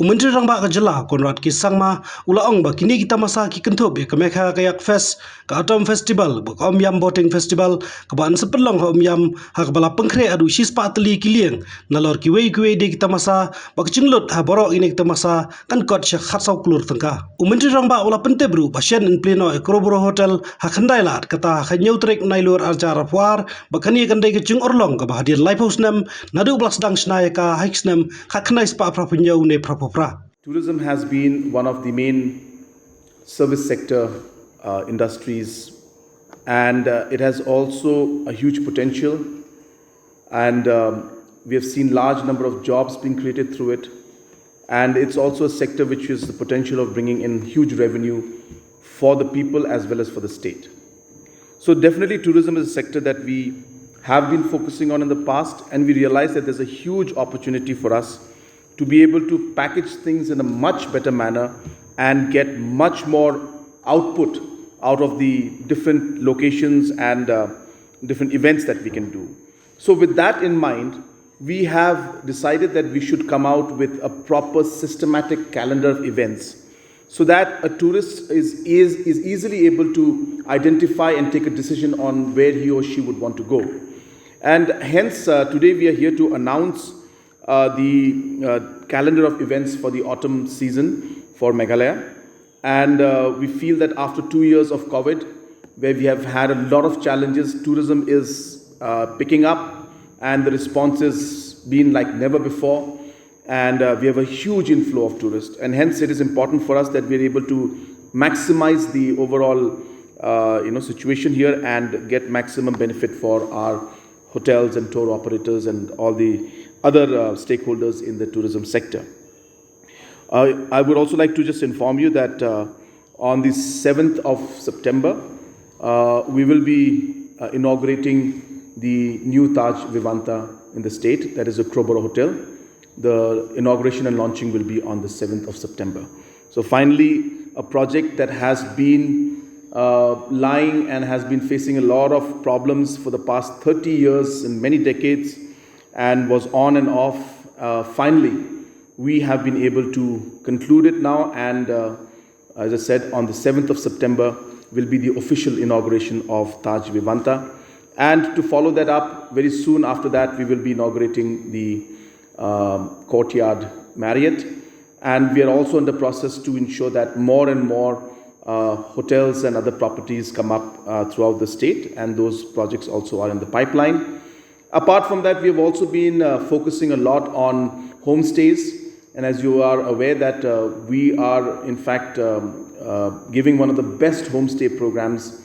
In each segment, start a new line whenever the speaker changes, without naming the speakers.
Umentri rang ba ka jela konrad ki sangma ulaong ba kini kita masa ki kentob ya kemekha kayak fest ka autumn festival ba ka yam boating festival ka ban sepelong ka yam ha ka bala pengkre adu shispa atli kilieng nalor ki wei de kita masa ba kcinglut ha borok ini kita masa kan kot sya khatsau klur tengka umentri rang ba ula pente bru pasien in pleno Crowborough Hotel ha khandai lat kata ha nyeutrek nailur arjar puar ba kani kandai kecing orlong ka ba hadir live house nam nadu blak sedang snai ka hikes nam kha khnai spa prapunyau ne
Tourism has been one of the main service sector industries, and it has also a huge potential, and we have seen large number of jobs being created through it, and it's also a sector which has the potential of bringing in huge revenue for the people as well as for the state. So definitely tourism is a sector that we have been focusing on in the past, and we realize that there's a huge opportunity for us to be able to package things in a much better manner and get much more output out of the different locations and different events that we can do. So with that in mind, we have decided that we should come out with a proper systematic calendar of events so that a tourist is easily able to identify and take a decision on where he or she would want to go. And hence, today we are here to announce the calendar of events for the autumn season for Meghalaya. And we feel that after 2 years of COVID, where we have had a lot of challenges, tourism is picking up and the response has been like never before. And we have a huge inflow of tourists. And hence it is important for us that we are able to maximize the overall situation here and get maximum benefit for our hotels and tour operators and all the other stakeholders in the tourism sector. I would also like to just inform you that on the 7th of September, we will be inaugurating the new Taj Vivanta in the state, that is the Crowborough Hotel. The inauguration and launching will be on the 7th of September. So finally, a project that has been lying and has been facing a lot of problems for the past 30 years and many decades, and was on and off. Finally, we have been able to conclude it now, and as I said, on the 7th of September will be the official inauguration of Taj Vivanta. And to follow that up, very soon after that, we will be inaugurating the Courtyard Marriott. And we are also in the process to ensure that more and more hotels and other properties come up throughout the state, and those projects also are in the pipeline. Apart from that, we have also been focusing a lot on homestays, and as you are aware that we are in fact giving one of the best homestay programs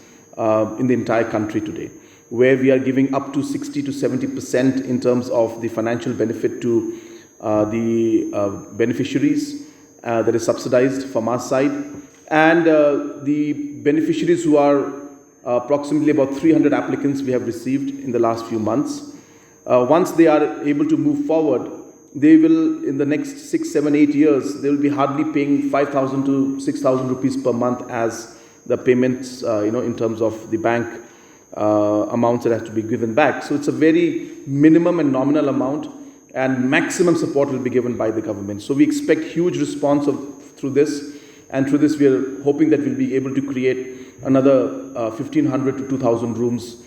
in the entire country today, where we are giving up to 60 to 70% in terms of the financial benefit to the beneficiaries that is subsidized from our side, and the beneficiaries who are approximately about 300 applicants we have received in the last few months. Once they are able to move forward, they will, in the next 6, 7, 8 years, they will be hardly paying 5,000 to 6,000 rupees per month as the payments, in terms of the bank amounts that have to be given back. So it's a very minimum and nominal amount, and maximum support will be given by the government. So we expect huge response through this, and through this we are hoping that we'll be able to create another 1,500 to 2,000 rooms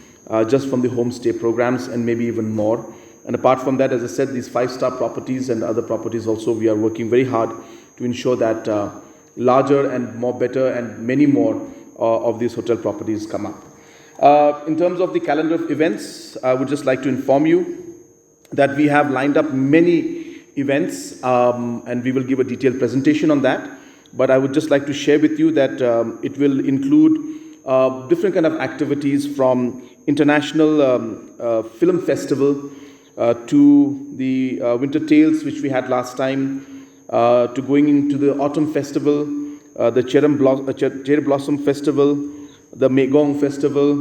just from the homestay programs, and maybe even more. And apart from that, as I said, these 5-star properties and other properties also, we are working very hard to ensure that larger and more better and many more of these hotel properties come up. In terms of the calendar of events, I would just like to inform you that we have lined up many events, and we will give a detailed presentation on that. But I would just like to share with you that it will include different kind of activities, from international film festival to the winter tales which we had last time, to going into the autumn festival, the cherry blossom festival, the Megong festival.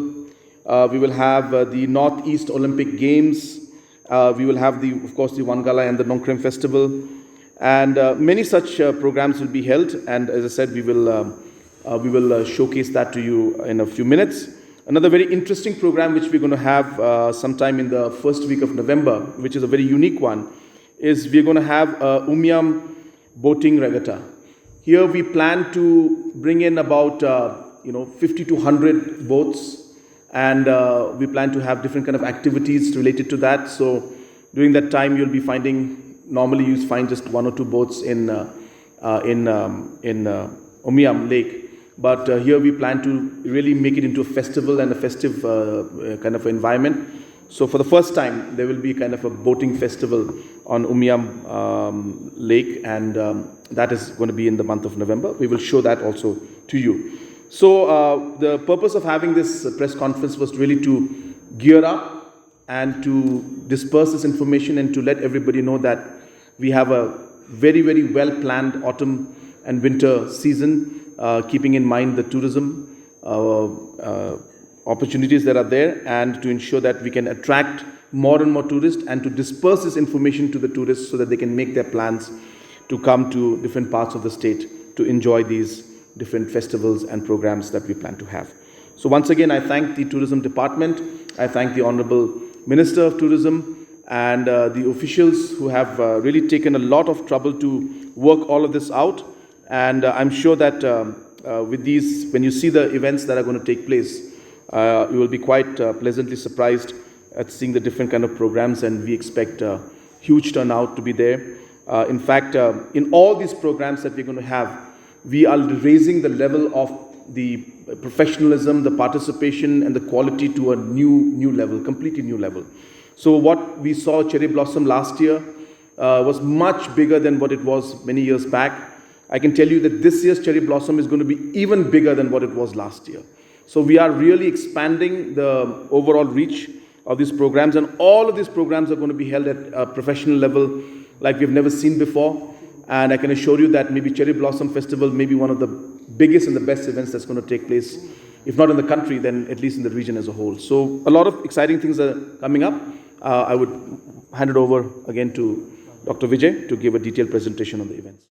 We will have the Northeast Olympic Games. We will have of course the Wangala and the Nongkrem festival, and many such programs will be held. And as I said, we will showcase that to you in a few minutes. Another very interesting program which we're going to have sometime in the first week of November, which is a very unique one, is we're going to have Umyam boating regatta. Here we plan to bring in about 50 to 100 boats, and we plan to have different kind of activities related to that. So during that time, you'll be finding, normally you find just one or two boats in Umiam Lake. But here we plan to really make it into a festival and a festive kind of environment. So for the first time, there will be kind of a boating festival on Umiam Lake, and that is going to be in the month of November. We will show that also to you. So the purpose of having this press conference was really to gear up and to disperse this information and to let everybody know that we have a very, very well planned autumn and winter season, keeping in mind the tourism opportunities that are there, and to ensure that we can attract more and more tourists and to disperse this information to the tourists so that they can make their plans to come to different parts of the state to enjoy these different festivals and programs that we plan to have. So once again, I thank the Tourism Department, I thank the Honorable Minister of Tourism and the officials who have really taken a lot of trouble to work all of this out. And I'm sure that with these, when you see the events that are going to take place, you will be quite pleasantly surprised at seeing the different kind of programs, and we expect a huge turnout to be there. In fact, in all these programs that we're going to have, we are raising the level of the professionalism, the participation, and the quality to a new level, completely new level. So what we saw Cherry Blossom last year was much bigger than what it was many years back. I can tell you that this year's Cherry Blossom is going to be even bigger than what it was last year. So we are really expanding the overall reach of these programs, and all of these programs are going to be held at a professional level like we've never seen before. And I can assure you that maybe Cherry Blossom Festival may be one of the biggest and the best events that's going to take place, if not in the country, then at least in the region as a whole. So a lot of exciting things are coming up. I would hand it over again to Dr. Vijay to give a detailed presentation on the events.